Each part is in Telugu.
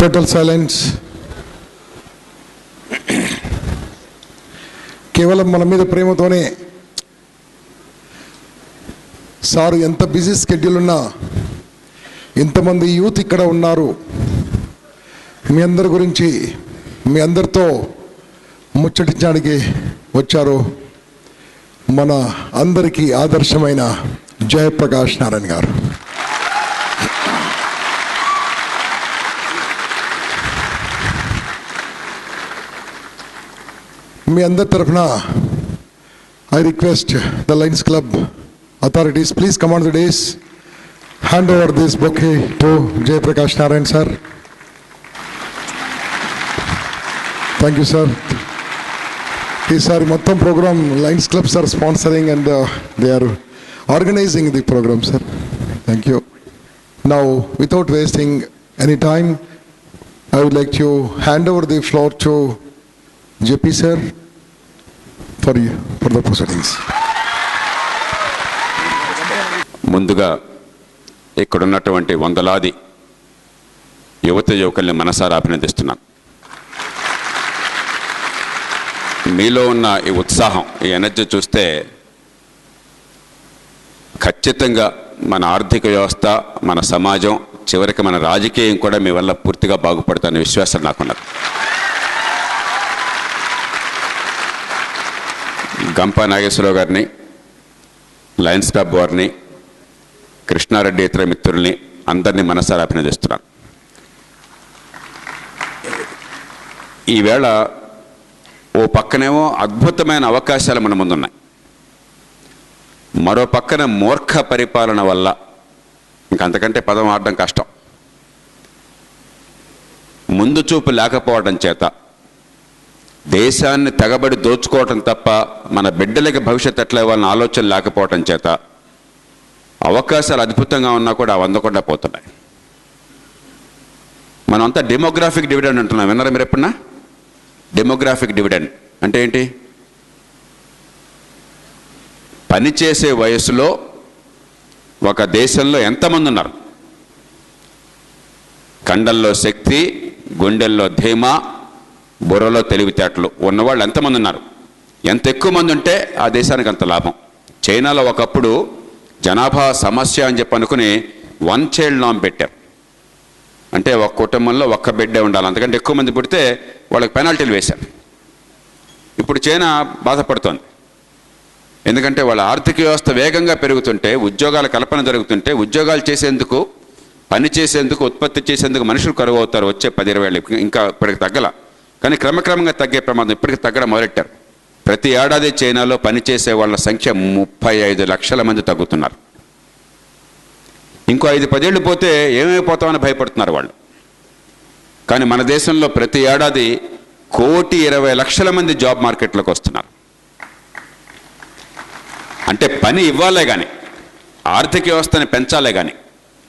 Total silence. కేవలం మన మీద ప్రేమతోనే సారు ఎంత బిజీ స్కెడ్యూల్ ఉన్నా ఇంతమంది యూత్ ఇక్కడ ఉన్నారు. మీ అందరి గురించి మీ అందరితో ముచ్చటించడానికి వచ్చారు. మన అందరికీ ఆదర్శమైన జయప్రకాష్ నారాయణ గారు. మీ అందరి తరఫున I request the Lions club authorities, please come on the dais, hand over this bouquet to Jayaprakash Narayan sir. Thank you sir. This our mottham program Lions clubs are sponsoring and they are organizing the program sir. Thank you. Now without wasting any time, I would like to hand over the floor to JP sir for the proceedings. ముందుగా ఇక్కడున్నటువంటి వందలాది యువత యువకుల్ని మనసారా అభినందిస్తున్నాను. మీలో ఉన్న ఈ ఉత్సాహం, ఈ ఎనర్జీ చూస్తే ఖచ్చితంగా మన ఆర్థిక వ్యవస్థ, మన సమాజం, చివరికి మన రాజకీయం కూడా మీ వల్ల పూర్తిగా బాగుపడుతుందనే విశ్వాసం నాకున్నది. గంపా నాగేశ్వరరావు గారిని, లయన్స్ క్లబ్ వారిని, కృష్ణారెడ్డి ఇతర మిత్రుల్ని అందరినీ మనసారా అభినందిస్తున్నాను. ఈవేళ ఓ పక్కనేమో అద్భుతమైన అవకాశాలు మన ముందున్నాయి, మరో పక్కన మూర్ఖ పరిపాలన వల్ల, ఇంకంతకంటే పదం ఆడడం కష్టం, ముందు చూపు లేకపోవడం చేత, దేశాన్ని తెగబడి దోచుకోవటం తప్ప మన బిడ్డలకి భవిష్యత్తు ఎట్లా ఇవ్వాలని ఆలోచన లేకపోవటం చేత అవకాశాలు అద్భుతంగా ఉన్నా కూడా అవి అందకుండా పోతున్నాయి. మనం అంతా డెమోగ్రాఫిక్ డివిడెండ్ అంటున్నాం. విన్నారా మీరు ఎప్పుడన్నా? డెమోగ్రాఫిక్ డివిడెండ్ అంటే ఏంటి? పనిచేసే వయసులో ఒక దేశంలో ఎంతమంది ఉన్నారు, కండల్లో శక్తి, గుండెల్లో ధీమా, బుర్రలో తెలివితేటలు ఉన్నవాళ్ళు ఎంతమంది ఉన్నారు? ఎంత ఎక్కువ మంది ఉంటే ఆ దేశానికి అంత లాభం. చైనాలో ఒకప్పుడు జనాభా సమస్య అని చెప్పి అనుకుని 1 చైల్డ్ నామ్ పెట్టారు. అంటే ఒక కుటుంబంలో ఒక్క బిడ్డే ఉండాలి, అంతకంటే ఎక్కువ మంది పుడితే వాళ్ళకి పెనాల్టీలు వేశారు. ఇప్పుడు చైనా బాధపడుతోంది. ఎందుకంటే వాళ్ళ ఆర్థిక వ్యవస్థ వేగంగా పెరుగుతుంటే, ఉద్యోగాల కల్పన జరుగుతుంటే, ఉద్యోగాలు చేసేందుకు, పని చేసేందుకు, ఉత్పత్తి చేసేందుకు మనుషులు కరువు అవుతారు వచ్చే 10-20 ఏళ్ళు. ఇంకా ఇప్పటికి తగ్గల, కానీ క్రమక్రమంగా తగ్గే ప్రమాదం ఇప్పటికి తగ్గడం మొదలెట్టారు. ప్రతి ఏడాది చైనాలో పనిచేసే వాళ్ళ సంఖ్య 35 లక్షల మంది తగ్గుతున్నారు. ఇంకో 5-10 ఏళ్ళు పోతే ఏమైపోతామని భయపడుతున్నారు వాళ్ళు. కానీ మన దేశంలో ప్రతి ఏడాది 1,20,00,000 మంది జాబ్ మార్కెట్లోకి వస్తున్నారు. అంటే పని ఇవ్వాలే కానీ, ఆర్థిక వ్యవస్థని పెంచాలే కానీ,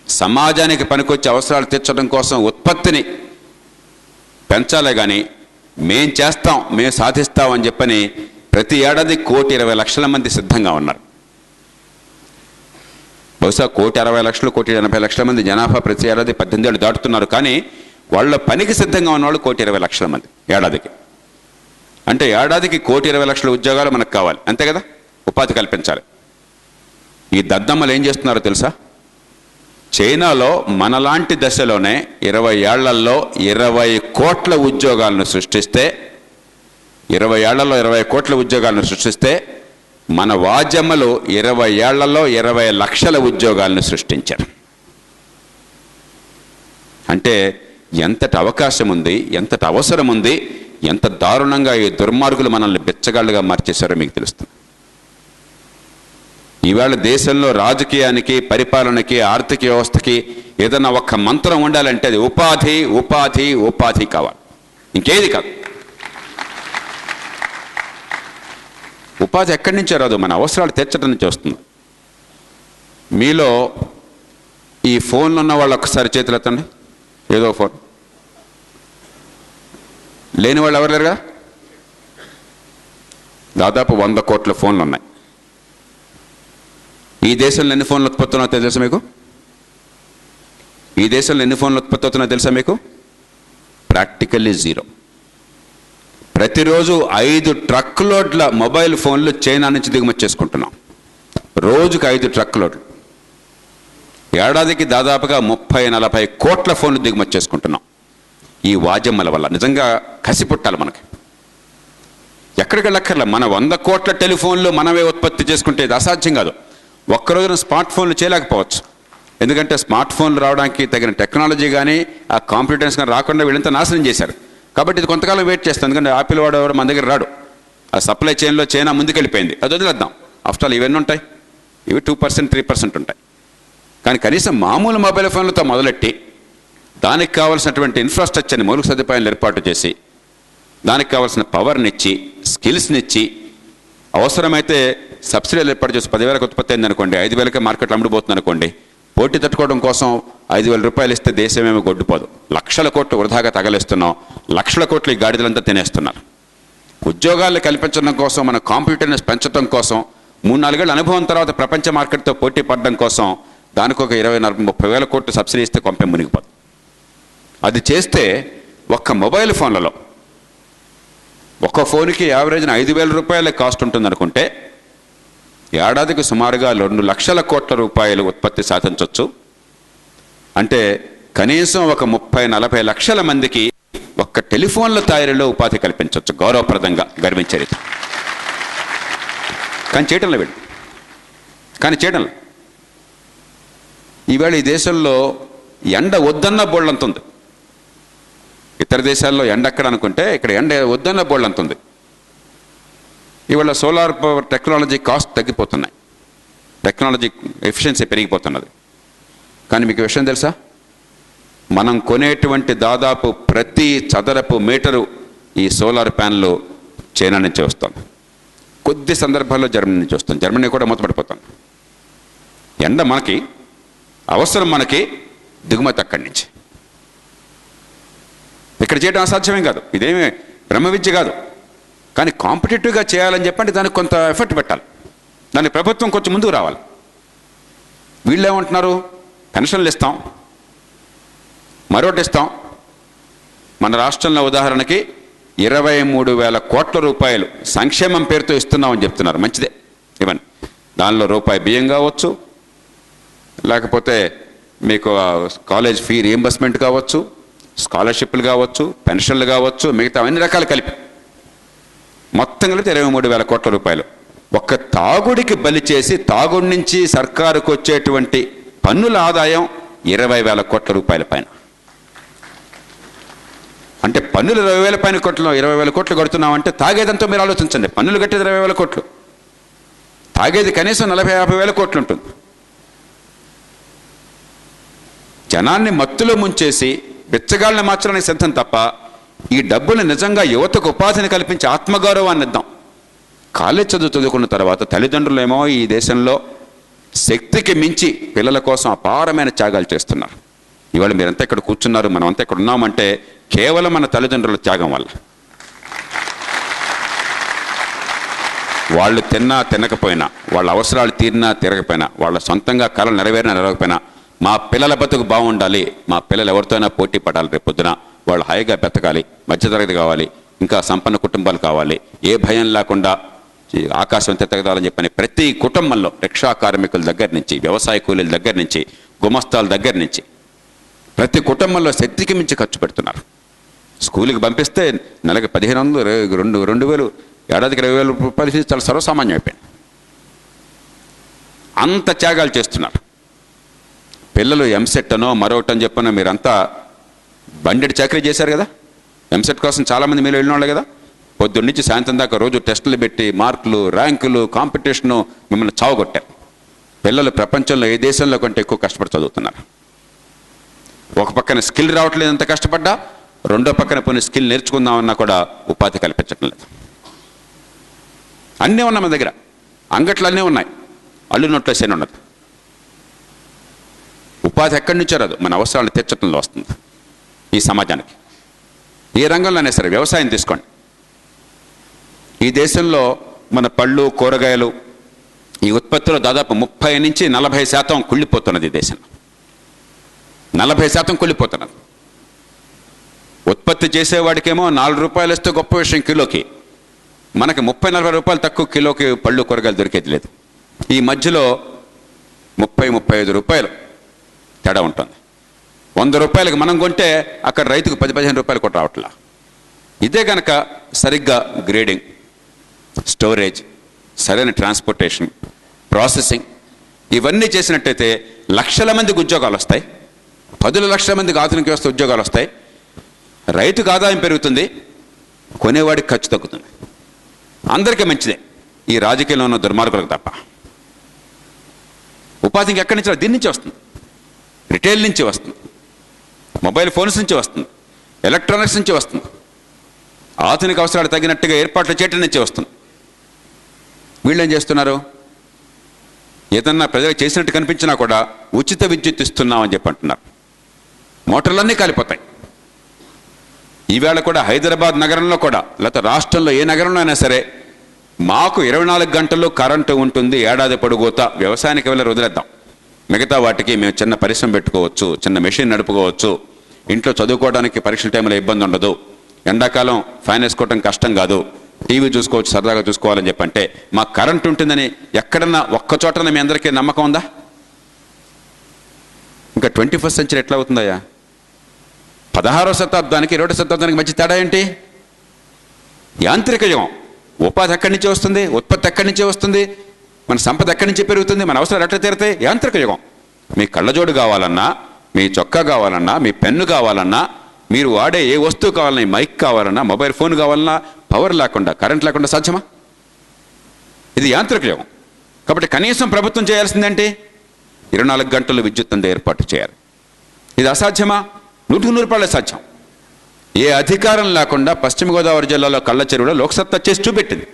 సమాజానికి పనికొచ్చే అవసరాలు తీర్చడం కోసం ఉత్పత్తిని పెంచాలే కానీ, మేం చేస్తాం, మేము సాధిస్తాం అని చెప్పని ప్రతి ఏడాది 1,20,00,000 మంది సిద్ధంగా ఉన్నారు. బహుశా 1,60,00,000, 1,80,00,000 మంది జనాభా ప్రతి ఏడాది 18 ఏళ్ళు దాటుతున్నారు. కానీ వాళ్ళ పనికి సిద్ధంగా ఉన్నవాళ్ళు 1,20,00,000 మంది ఏడాదికి. అంటే ఏడాదికి 1,20,00,000 ఉద్యోగాలు మనకు కావాలి, అంతే కదా? ఉపాధి కల్పించాలి. ఈ దద్దమ్మలు ఏం చేస్తున్నారో తెలుసా? చైనాలో మనలాంటి దశలోనే 20 ఏళ్లలో 20 కోట్ల ఉద్యోగాలను సృష్టిస్తే, 20 ఏళ్లలో 20 కోట్ల ఉద్యోగాలను సృష్టిస్తే, మన వాజమ్మలు 20 ఏళ్లలో 20 లక్షల ఉద్యోగాలను సృష్టించారు. అంటే ఎంతటి అవకాశం ఉంది, ఎంతటి అవసరం ఉంది, ఎంత దారుణంగా ఈ దుర్మార్గులు మనల్ని బిచ్చగాళ్ళుగా మార్చేశారో మీకు తెలుస్తుంది. ఈవేళ దేశంలో రాజకీయానికి, పరిపాలనకి, ఆర్థిక వ్యవస్థకి ఏదైనా ఒక్క మంత్రం ఉండాలంటే అది ఉపాధి, ఉపాధి, ఉపాధి కావాలి, ఇంకేది కాదు. ఉపాధి ఎక్కడి నుంచో రాదు, మన అవసరాలు తీర్చడం నుంచి వస్తుంది. మీలో ఈ ఫోన్లు ఉన్న వాళ్ళు ఒక్కసారి చేతులు ఎత్తండి. ఏదో ఫోన్ లేని వాళ్ళు ఎవరు లేరుగా? దాదాపు 100 కోట్ల ఫోన్లు ఉన్నాయి. ఈ దేశంలో ఎన్ని ఫోన్లు ఉత్పత్తి అవుతున్నాయో తెలుసా మీకు? ఈ దేశంలో ఎన్ని ఫోన్లు ఉత్పత్తి అవుతున్నాయో తెలుసా మీకు? Practically zero. ప్రతిరోజు 5 ట్రక్ లోడ్ల మొబైల్ ఫోన్లు చైనా నుంచి దిగుమతి చేసుకుంటున్నాం. రోజుకు 5 ట్రక్ లోడ్లు. ఏడాదికి దాదాపుగా 30-40 కోట్ల ఫోన్లు దిగుమతి చేసుకుంటున్నాం. ఈ వాజమ్మల వల్ల నిజంగా కసి పుట్టాలి మనకి. ఎక్కడికి వెళ్ళక్కర్లే, మన 100 కోట్ల టెలిఫోన్లు మనమే ఉత్పత్తి చేసుకుంటే ఇది అసాధ్యం కాదు. ఒక్కరోజున స్మార్ట్ ఫోన్లు చేయలేకపోవచ్చు. ఎందుకంటే స్మార్ట్ ఫోన్లు రావడానికి తగిన టెక్నాలజీ కానీ ఆ కాంపిటెన్స్ కానీ రాకుండా వీళ్ళంతా నాశనం చేశారు. కాబట్టి ఇది కొంతకాలం వెయిట్ చేస్తాం. ఎందుకంటే యాపిల్ వాడు ఎవరు మన దగ్గర రాడు. ఆ సప్లై చైన్లో చైనా ముందుకెళ్ళిపోయింది. అది వదిలేద్దాం. ఆఫ్టర్ ఆల్ ఇవన్నీ ఉంటాయి, ఇవి 2%, 3% ఉంటాయి. కానీ కనీసం మామూలు మొబైల్ ఫోన్లతో మొదలెట్టి దానికి కావాల్సినటువంటి ఇన్ఫ్రాస్ట్రక్చర్ని, మౌలిక సదుపాయాలు ఏర్పాటు చేసి దానికి కావాల్సిన పవర్నిచ్చి, స్కిల్స్నిచ్చి, అవసరమైతే సబ్సిడీలు ఏర్పాటు చేసి 10,000కి ఉత్పత్తి అయింది అనుకోండి, 5,000కే మార్కెట్లో అమ్ముడుపోతుంది అనుకోండి, పోటీ తట్టుకోవడం కోసం 5,000 రూపాయలు ఇస్తే దేశమేమో గొడ్డుపోదు. లక్షల కోట్లు వృధాగా తగలేస్తున్నాం. లక్షల కోట్లు ఈ గాడిదలంతా తినేస్తున్నారు. ఉద్యోగాలు కల్పించడం కోసం, మన కాంపిటెన్స్ పెంచడం కోసం, 3-4 ఏళ్ళ అనుభవం తర్వాత ప్రపంచ మార్కెట్తో పోటీ పడడం కోసం దానికి ఒక 20-30 వేల కోట్లు సబ్సిడీ ఇస్తే కొంపెం మునిగిపోదు. అది చేస్తే ఒక్క మొబైల్ ఫోన్లలో ఒక్క ఫోన్కి యావరేజ్న 5,000 రూపాయల కాస్ట్ ఉంటుంది అనుకుంటే ఏడాదికి సుమారుగా 2 లక్షల కోట్ల రూపాయలు ఉత్పత్తి సాధించవచ్చు. అంటే కనీసం ఒక 30-40 లక్షల మందికి ఒక్క టెలిఫోన్ల తయారీలో ఉపాధి కల్పించవచ్చు గౌరవప్రదంగా, గర్వించే రీతి. కానీ చేయటంలో వీళ్ళు, కానీ చేయడంలో ఈవేళ ఈ దేశంలో ఎండ వద్దన్న బోళ్ళంత ఉంది. ఇతర దేశాల్లో ఎండ ఎక్కడ అనుకుంటే ఇక్కడ ఎండ వద్దన్న బోళ్ళంత ఉంది. ఇవాళ సోలార్ పవర్ టెక్నాలజీ కాస్ట్ తగ్గిపోతున్నాయి, టెక్నాలజీ ఎఫిషియన్సీ పెరిగిపోతున్నది. కానీ మీకు విషయం తెలుసా, మనం కొనేటువంటి దాదాపు ప్రతి చదరపు మీటరు ఈ సోలార్ ప్యానెల్ చైనా నుంచి వస్తుంది. కొద్ది సందర్భాల్లో జర్మనీ నుంచి వస్తుంది. జర్మనీ కూడా మూతపడిపోతుంది. ఎండ మనకి అవసరం, మనకి దిగుమతి అక్కడి నుంచి. ఇక్కడ చేయడం అసాధ్యమేం కాదు, ఇదేమీ బ్రహ్మ విద్య కాదు. కానీ కాంపిటేటివ్గా చేయాలని చెప్పంటే దానికి కొంత ఎఫర్ట్ పెట్టాలి. దానికి ప్రభుత్వం కొంచెం ముందుకు రావాలి. వీళ్ళు ఏమంటున్నారు, పెన్షన్లు ఇస్తాం, మరొకటి ఇస్తాం. మన రాష్ట్రంలో ఉదాహరణకి 23,000 కోట్ల రూపాయలు సంక్షేమం పేరుతో ఇస్తున్నామని చెప్తున్నారు. మంచిదే, ఇవ్వండి. దానిలో రూపాయి బియ్యం కావచ్చు, లేకపోతే మీకు కాలేజ్ ఫీ రీఎంబర్స్మెంట్ కావచ్చు, స్కాలర్షిప్లు కావచ్చు, పెన్షన్లు కావచ్చు, మిగతా అన్ని రకాలు కలిపి మొత్తం కలిపి 23,000 కోట్ల రూపాయలు. ఒక్క తాగుడికి బలి చేసి తాగుడి నుంచి సర్కారుకు వచ్చేటువంటి పన్నుల ఆదాయం 20,000 కోట్ల రూపాయల పైన. అంటే పన్నులు 20,000 పైన కోట్లు, 20,000 కోట్లు కడుతున్నామంటే తాగేదంతా మీరు ఆలోచించండి. పన్నులు కట్టేది 20,000 కోట్లు, తాగేది కనీసం 40,000-50,000 కోట్లు ఉంటుంది. జనాన్ని మత్తులో ముంచేసి బిచ్చగాళ్ళని మార్చడానికి సిద్ధం తప్ప ఈ డబ్బులు నిజంగా యువతకు ఉపాధిని కల్పించి ఆత్మగౌరవాన్ని ఇద్దాం. కాలేజ్ చదువుకున్న తర్వాత తల్లిదండ్రులేమో ఈ దేశంలో శక్తికి మించి పిల్లల కోసం అపారమైన త్యాగాలు చేస్తున్నారు. ఇవాళ మీరంతా ఇక్కడ కూర్చున్నారు, మనమంతా ఇక్కడ ఉన్నామంటే కేవలం మన తల్లిదండ్రుల త్యాగం వల్ల. వాళ్ళు తిన్నా తినకపోయినా, వాళ్ళ అవసరాలు తీరినా తీరకపోయినా, వాళ్ళ సొంతంగా కళలు నెరవేరినా నెరవేరకపోయినా మా పిల్లల బతుకు బాగుండాలి, మా పిల్లలు ఎవరితోనైనా పోటీ పడాలి, రేపు పొద్దున వాళ్ళు హాయిగా బతకాలి, మధ్యతరగతి కావాలి, ఇంకా సంపన్న కుటుంబాలు కావాలి, ఏ భయం లేకుండా ఆకాశం తెత్తగదాలని చెప్పని ప్రతి కుటుంబంలో రిక్షా కార్మికుల దగ్గర నుంచి, వ్యవసాయ కూలీల దగ్గర నుంచి, గుమస్తాల దగ్గర నుంచి ప్రతి కుటుంబంలో శక్తికి మించి ఖర్చు పెడుతున్నారు. స్కూల్కి పంపిస్తే నెలకి 1,500, 2,000, ఏడాదికి 20,000 రూపాయలు ఫీజు చాలా సర్వసామాన్యం అయిపోయింది. అంత త్యాగాలు చేస్తున్నారు. పిల్లలు ఎంసెట్ అనో మరొకటని చెప్పనో మీరంతా బండెడ్ చాకరీ చేశారు కదా. ఎంసెట్ కోసం చాలామంది మీరు వెళ్ళిన వాళ్ళే కదా. పొద్దున్న నుంచి సాయంత్రం దాకా రోజు టెస్టులు పెట్టి మార్కులు, ర్యాంకులు, కాంపిటీషను మిమ్మల్ని చావగొట్టారు. పిల్లలు ప్రపంచంలో ఏ దేశంలో కంటే ఎక్కువ కష్టపడి చదువుతున్నారు. ఒక పక్కన స్కిల్ రావట్లేదు, ఎంత కష్టపడ్డా, రెండో పక్కన పోయిన స్కిల్ నేర్చుకుందామన్నా కూడా ఉపాధి కల్పించడం లేదు. అన్నీ ఉన్నాయి మన దగ్గర, అంగట్లు అన్నీ ఉన్నాయి, అల్లు నోట్లో సేన ఉన్నది. ఉపాధి ఎక్కడి నుంచో రాదు, మన అవసరాలను తీర్చడంలో వస్తుంది ఈ సమాజానికి. ఏ రంగంలోనే సరే, వ్యవసాయం తీసుకోండి. ఈ దేశంలో మన పళ్ళు, కూరగాయలు ఈ ఉత్పత్తిలో దాదాపు 30-40% కుళ్ళిపోతున్నది. ఈ దేశంలో 40% కుళ్ళిపోతున్నది. ఉత్పత్తి చేసేవాడికేమో 4 రూపాయలు ఇస్తే గొప్ప విషయం కిలోకి, మనకి 30-40 రూపాయలు తక్కువ కిలోకి పళ్ళు కూరగాయలు దొరికేది లేదు. ఈ మధ్యలో 30-35 రూపాయలు తేడా ఉంటుంది. 100 రూపాయలకి మనం కొంటే అక్కడ రైతుకు 10-15 రూపాయలు కూడా రావట్లా. ఇదే కనుక సరిగ్గా గ్రేడింగ్, స్టోరేజ్, సరైన ట్రాన్స్పోర్టేషన్, ప్రాసెసింగ్ ఇవన్నీ చేసినట్టయితే లక్షల మందికి ఉద్యోగాలు వస్తాయి, 10 లక్షల మందికి ఆధునిక వ్యవస్థ ఉద్యోగాలు వస్తాయి, రైతుకు ఆదాయం పెరుగుతుంది, కొనేవాడికి ఖర్చు తగ్గుతుంది. అందరికీ మంచిదే, ఈ రాజకీయంలో ఉన్న దుర్మార్గులకు తప్ప. ఉపాధికి ఎక్కడి నుంచి? దీని నుంచి వస్తుంది, రిటైల్ నుంచి వస్తుంది, మొబైల్ ఫోన్స్ నుంచి వస్తుంది, ఎలక్ట్రానిక్స్ నుంచి వస్తుంది, ఆధునిక అవసరాలు తగినట్టుగా ఏర్పాట్లు చేయటం నుంచి వస్తుంది. వీళ్ళు ఏం చేస్తున్నారు? ఏదన్నా ప్రజలకు చేసినట్టు కనిపించినా కూడా ఉచిత విద్యుత్ ఇస్తున్నామని చెప్పి అంటున్నారు. మోటార్లన్నీ కాలిపోతాయి. ఈవేళ కూడా హైదరాబాద్ నగరంలో కూడా, లేకపోతే రాష్ట్రంలో ఏ నగరంలో అయినా సరే మాకు 24 గంటలు కరెంటు ఉంటుంది, ఏడాది పొడుగుతా. వ్యవసాయానికి వెళ్ళి వదిలేద్దాం, మిగతా వాటికి మేము చిన్న పరిశ్రమ పెట్టుకోవచ్చు, చిన్న మెషిన్ నడుపుకోవచ్చు, ఇంట్లో చదువుకోవడానికి పరీక్షల టైంలో ఇబ్బంది ఉండదు, ఎండాకాలం ఫ్యాన్ వేసుకోవటం కష్టం కాదు, టీవీ చూసుకోవచ్చు, సరదాగా చూసుకోవాలని చెప్పంటే మాకు కరెంట్ ఉంటుందని ఎక్కడన్నా ఒక్క చోటన మీ అందరికీ నమ్మకం ఉందా? ఇంకా 21st సెంచరీ ఎట్లా అవుతుందయ్యా? 16వ శతాబ్దానికి 20వ శతాబ్దానికి మధ్య తేడా ఏంటి? యాంత్రిక యుగం. ఉపాధి ఎక్కడి నుంచి వస్తుంది? ఉత్పత్తి ఎక్కడి నుంచి వస్తుంది? మన సంపద ఎక్కడి నుంచి పెరుగుతుంది? మన అవసరాలు ఎట్లా తీరుతాయి? యాంత్రిక యుగం. మీ కళ్ళజోడు కావాలన్నా, మీ చొక్కా కావాలన్నా, మీ పెన్ను కావాలన్నా, మీరు వాడే ఏ వస్తువు కావాలన్నా, మైక్ కావాలన్నా, మొబైల్ ఫోన్ కావాలన్నా పవర్ లేకుండా, కరెంట్ లేకుండా సాధ్యమా? ఇది యాంత్రిక యుగం. కాబట్టి కనీసం ప్రభుత్వం చేయాల్సిందేంటి? 24 గంటలు విద్యుత్ అందే ఏర్పాటు చేయాలి. ఇది అసాధ్యమా? 100% సాధ్యం. ఏ అధికారం లేకుండా పశ్చిమ గోదావరి జిల్లాలో కళ్ళ చెరువులో లోక్సత్తా చేసి చూపెట్టింది.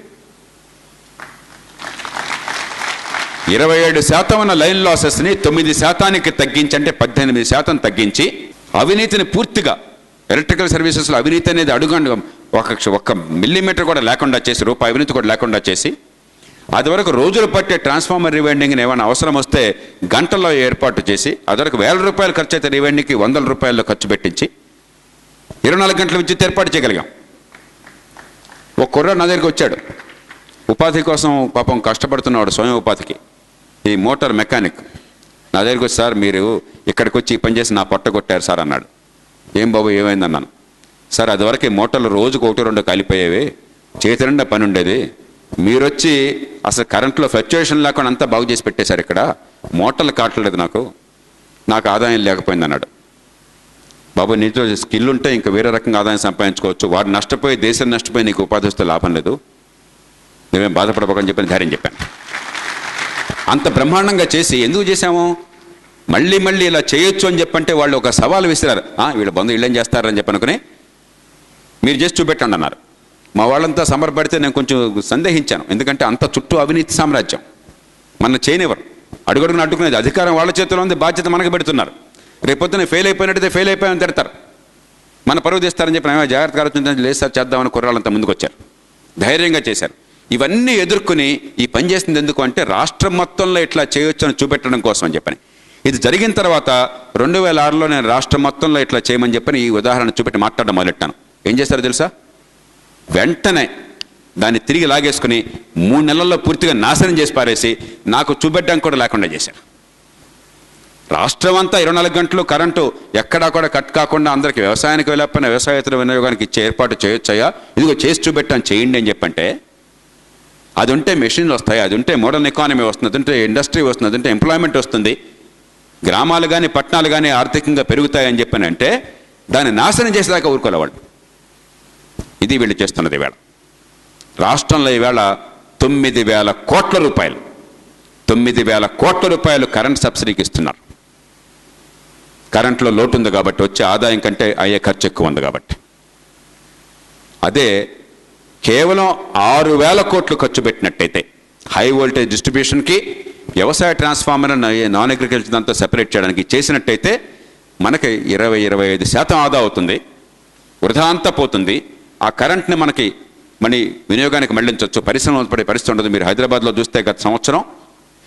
27% ఉన్న లైన్ లాసెస్ని 9% తగ్గించి, అంటే 18% తగ్గించి, అవినీతిని పూర్తిగా, ఎలక్ట్రికల్ సర్వీసెస్లో అవినీతి అనేది అడుగు ఒక్క మిల్లీమీటర్ కూడా లేకుండా చేసి, రూపాయి అవినీతి కూడా లేకుండా చేసి, అది వరకు రోజులు పట్టే ట్రాన్స్ఫార్మర్ రివైండింగ్ని ఏమైనా అవసరం వస్తే గంటల్లో ఏర్పాటు చేసి, అదివరకు 1000 రూపాయలు ఖర్చు అయితే రివైండింగ్కి 100 రూపాయల్లో ఖర్చు పెట్టించి 24 గంటల విద్యుత్ ఏర్పాటు చేయగలిగాం. ఒక కుర్రాడు నా దగ్గరికి వచ్చాడు, ఉపాధి కోసం పాపం కష్టపడుతున్నాడు, స్వయం ఉపాధికి, ఈ మోటార్ మెకానిక్. నా దగ్గరికి వచ్చి, సార్ మీరు ఇక్కడికి వచ్చి ఈ పని చేసి నా పొట్ట కొట్టారు సార్ అన్నాడు. ఏం బాబు ఏమైందన్నాను. సార్ అదివరకు మోటార్లు రోజుకు 1-2 కాలిపోయేవి, చేతి నిండా పని ఉండేది, మీరు వచ్చి అసలు కరెంట్లో ఫ్లక్చుయేషన్ లేకుండా అంతా బాగు చేసి పెట్టేశారు, ఇక్కడ మోటార్లు కావట్లేదు, నాకు ఆదాయం లేకపోయింది అన్నాడు. బాబు నీతో స్కిల్ ఉంటే ఇంకా వేరే రకంగా ఆదాయం సంపాదించుకోవచ్చు, వాడు నష్టపోయి, దేశం నష్టపోయి నీకు ఉపాధి వస్తే లాభం లేదు, నువ్వేం బాధపడబోకని చెప్పని ధైర్యం చెప్పాను. అంత బ్రహ్మాండంగా చేసి ఎందుకు చేశాము? మళ్ళీ మళ్ళీ ఇలా చేయొచ్చు అని చెప్పంటే వాళ్ళు ఒక సవాలు విసిరారు. వీళ్ళ బంధువు వీళ్ళేం చేస్తారని చెప్పనుకుని మీరు చేసి చూపెట్టండి అన్నారు. మా వాళ్ళంతా సమర్పడితే నేను కొంచెం సందేహించాను, ఎందుకంటే అంత చుట్టూ అవినీతి సామ్రాజ్యం, మన చేయనివ్వరు, అడుగడుగున అడ్డుకునేది. అధికారం వాళ్ళ చేతిలో ఉంది, బాధ్యత మనకు పెడుతున్నారు. రేపొద్దున ఫెయిల్ అయిపోయినట్టయితే ఫెయిల్ అయిపోయామని తిడతారు, మన పరువు తీస్తారని చెప్పి జాగ్రత్తగా ఆలోచించి లేదు సార్ చేద్దామని కుర్రాళ్ళంతా ముందుకు వచ్చారు, ధైర్యంగా చేశారు. ఇవన్నీ ఎదుర్కొని ఈ పని చేసింది ఎందుకు అంటే రాష్ట్రం మొత్తంలో ఇట్లా చేయొచ్చు అని చూపెట్టడం కోసం అని చెప్పని. ఇది జరిగిన తర్వాత 2006లో నేను రాష్ట్రం మొత్తంలో ఇట్లా చేయమని చెప్పని ఈ ఉదాహరణ చూపెట్టి మాట్లాడడం మొదలెట్టాను. ఏం చేశారో తెలుసా? వెంటనే దాన్ని తిరిగి లాగేసుకుని 3 నెలల్లో పూర్తిగా నాశనం చేసి పారేసి నాకు చూపెట్టడానికి కూడా లేకుండా చేశారు. రాష్ట్రం అంతా 24 గంటలు కరెంటు ఎక్కడా కూడా కట్ కాకుండా అందరికీ వ్యవసాయానికి వెళ్ళకపోయినా వ్యవసాయేతర వినియోగానికి ఇచ్చే ఏర్పాటు చేయొచ్చయ్యా, ఇదిగో చేసి చూపెట్టాను, చేయండి అని చెప్పంటే, అది ఉంటే మెషిన్లు వస్తాయి, అది ఉంటే మోడర్న్ ఎకానమీ వస్తుంది, అది ఉంటే ఇండస్ట్రీ వస్తుంది, అది ఉంటే ఎంప్లాయ్మెంట్ వస్తుంది, గ్రామాలు కానీ పట్టణాలు కానీ ఆర్థికంగా పెరుగుతాయని చెప్పానంటే దాన్ని నాశనం చేసేదాకా ఊరుకోలేవాళ్ళు. ఇది వీళ్ళు చేస్తున్నది. ఈవేళ రాష్ట్రంలో ఈవేళ 9,000 కోట్ల రూపాయలు 9,000 కోట్ల రూపాయలు కరెంట్ సబ్సిడీకి ఇస్తున్నారు. కరెంట్లో లోటు ఉంది కాబట్టి, వచ్చే ఆదాయం కంటే అయ్యే ఖర్చు ఎక్కువ ఉంది కాబట్టి. అదే కేవలం 6,000 కోట్లు ఖర్చు పెట్టినట్టయితే హై వోల్టేజ్ డిస్ట్రిబ్యూషన్కి, వ్యవసాయ ట్రాన్స్ఫార్మర్ నాన్ అగ్రికల్చర్ అంతా సెపరేట్ చేయడానికి చేసినట్టయితే మనకి 20-25% ఆదా అవుతుంది, వృధా అంతా పోతుంది. ఆ కరెంట్ని మనకి మళ్ళీ వినియోగానికి మళ్లించవచ్చు, పరిశ్రమలు పడే పరిస్థితి ఉండదు. మీరు హైదరాబాద్లో చూస్తే గత సంవత్సరం,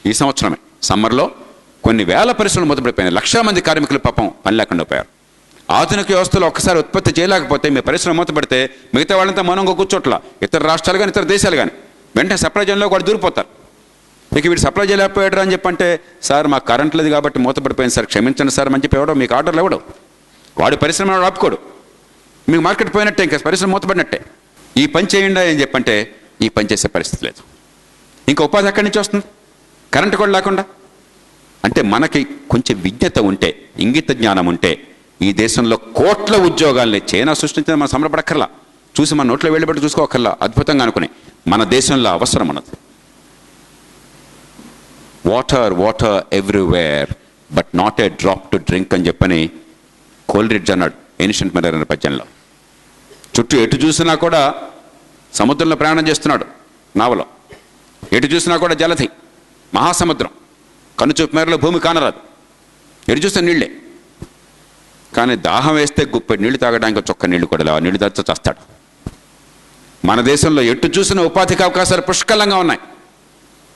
ఈ సంవత్సరమే సమ్మర్లో కొన్ని వేల పరిశ్రమలు మొదలుపడిపోయినాయి, 1,00,000 మంది కార్మికులు పాపం పని లేకుండా పోయారు. ఆధునిక వ్యవస్థలో ఒక్కసారి ఉత్పత్తి చేయలేకపోతే మీ పరిశ్రమ మూతపడితే మిగతా వాళ్ళంతా మౌనంగా కూర్చోట్ల. ఇతర రాష్ట్రాలు కానీ ఇతర దేశాలు కానీ వెంటనే సప్లై చేయడంలో కూడా దూరిపోతారు. ఇక వీడు సప్లై చేయలేకపోయాడు అని చెప్పంటే, సార్ మాకు కరెంట్ లేదు కాబట్టి మూతపడిపోయింది సార్, క్షమించండి సార్ అని చెప్పి ఎవడో మీకు ఆర్డర్లు ఇవ్వడం. వాడు పరిశ్రమ ఆపుకోడు, మీకు మార్కెట్ పోయినట్టే, ఇంకా పరిశ్రమ మూతపడినట్టే. ఈ పని చేయండి అని చెప్పంటే ఈ పని చేసే పరిస్థితి లేదు. ఇంకా ఉపాధి ఎక్కడి నుంచి వస్తుంది కరెంటు కూడా లేకుండా? అంటే మనకి కొంచెం విజ్ఞత ఉంటే, ఇంగిత జ్ఞానం ఉంటే ఈ దేశంలో కోట్ల ఉద్యోగాల్ని చైనా సృష్టించిన మనం సంబరపడక్కర్లా, చూసి మన నోట్లో వెళ్ళబెట్టి చూసుకోకర్లా, అద్భుతంగా అనుకుని మన దేశంలో అవసరం అన్నది. Water water everywhere but not a drop to drink అని చెప్పని కోల్రిడ్జ్ అన్నాడు ఏన్షియంట్ మెరైన్ అనే పద్యంలో. చుట్టూ ఎటు చూసినా కూడా సముద్రంలో ప్రయాణం చేస్తున్నాడు నావలో, ఎటు చూసినా కూడా జలధి మహాసముద్రం, కనుచూపు మేరలో భూమి కానరాదు, ఎటు చూస్తే నీళ్ళే. కానీ దాహం వేస్తే గుప్పెడు నీళ్లు తాగడానికి చొక్క నీళ్లు కూడా లేవు, నీళ్లు తాగితే చస్తాడు. మన దేశంలో ఎటు చూసిన ఉపాధికి అవకాశాలు పుష్కలంగా ఉన్నాయి,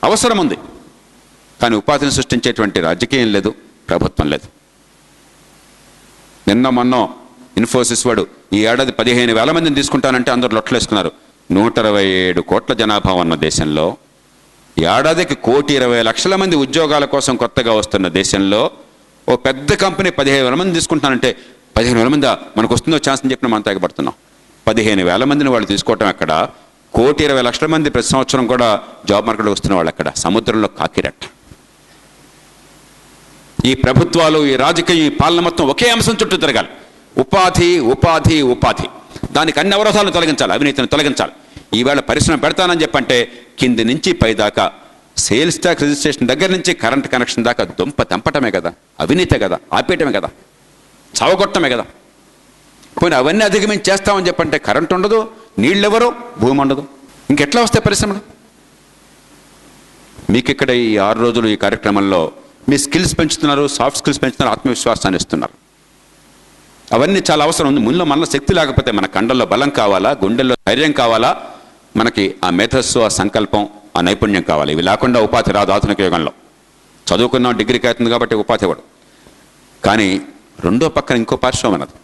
అవసరం ఉంది. కానీ ఉపాధిని సృష్టించేటువంటి రాజకీయం లేదు, ప్రభుత్వం లేదు. నిన్న మొన్న ఇన్ఫోసిస్ వాడు ఈ ఏడాది 15,000 మందిని తీసుకుంటానంటే అందరూ లొట్టలేసుకున్నారు. 127 కోట్ల జనాభా ఉన్న దేశంలో, ఏడాదికి 1,20,00,000 మంది ఉద్యోగాల కోసం కొత్తగా వస్తున్న దేశంలో ఓ పెద్ద కంపెనీ 15,000 మంది తీసుకుంటానంటే 15,000 మంది మనకు వస్తుందో ఛాన్స్ అని చెప్పిన మనం తెగబడుతున్నాం. 15,000 మందిని వాళ్ళు తీసుకోవటం ఎక్కడ? 1,20,00,000 మంది ప్రతి సంవత్సరం కూడా జాబ్ మార్కెట్లో వస్తున్న వాళ్ళు ఎక్కడ? సముద్రంలో కాకిరెట్ట. ఈ ప్రభుత్వాలు, ఈ రాజకీయ, ఈ పాలన మొత్తం ఒకే అంశం చుట్టూ తిరగాలి. ఉపాధి ఉపాధి ఉపాధి. దానికి అన్ని అవరోధాలను తొలగించాలి, అవినీతిని తొలగించాలి. ఈవేళ పరిశ్రమ పెడతానని చెప్పంటే కింది నుంచి పై దాకా, సేల్స్ ట్యాక్స్ రిజిస్ట్రేషన్ దగ్గర నుంచి కరెంట్ కనెక్షన్ దాకా దుంప తెంపటమే కదా, అవినీతే కదా, ఆపేయటమే కదా, చావగొట్టమే కదా. పోనీ అవన్నీ అధిగమించి చేస్తామని చెప్పంటే కరెంట్ ఉండదు, నీళ్ళెవరు, భూమి ఉండదు, ఇంకెట్లా వస్తాయి పరిశ్రమలు? మీకు ఇక్కడ ఈ 6 రోజులు ఈ కార్యక్రమంలో మీ స్కిల్స్ పెంచుతున్నారు, సాఫ్ట్ స్కిల్స్ పెంచుతున్నారు, ఆత్మవిశ్వాసాన్ని ఇస్తున్నారు. అవన్నీ చాలా అవసరం ఉంది. ముందులో మనలో శక్తి లేకపోతే, మన కండల్లో బలం కావాలా, గుండెల్లో ధైర్యం కావాలా, మనకి ఆ మేధస్సు, ఆ సంకల్పం, ఆ నైపుణ్యం కావాలి. ఇవి లేకుండా ఉపాధి రాదు ఆధునిక యుగంలో. చదువుకున్నాం, డిగ్రీకి అవుతుంది కాబట్టి ఉపాధి ఇవ్వడు. కానీ రెండో పక్కన ఇంకో పార్శ్వం అన్నది.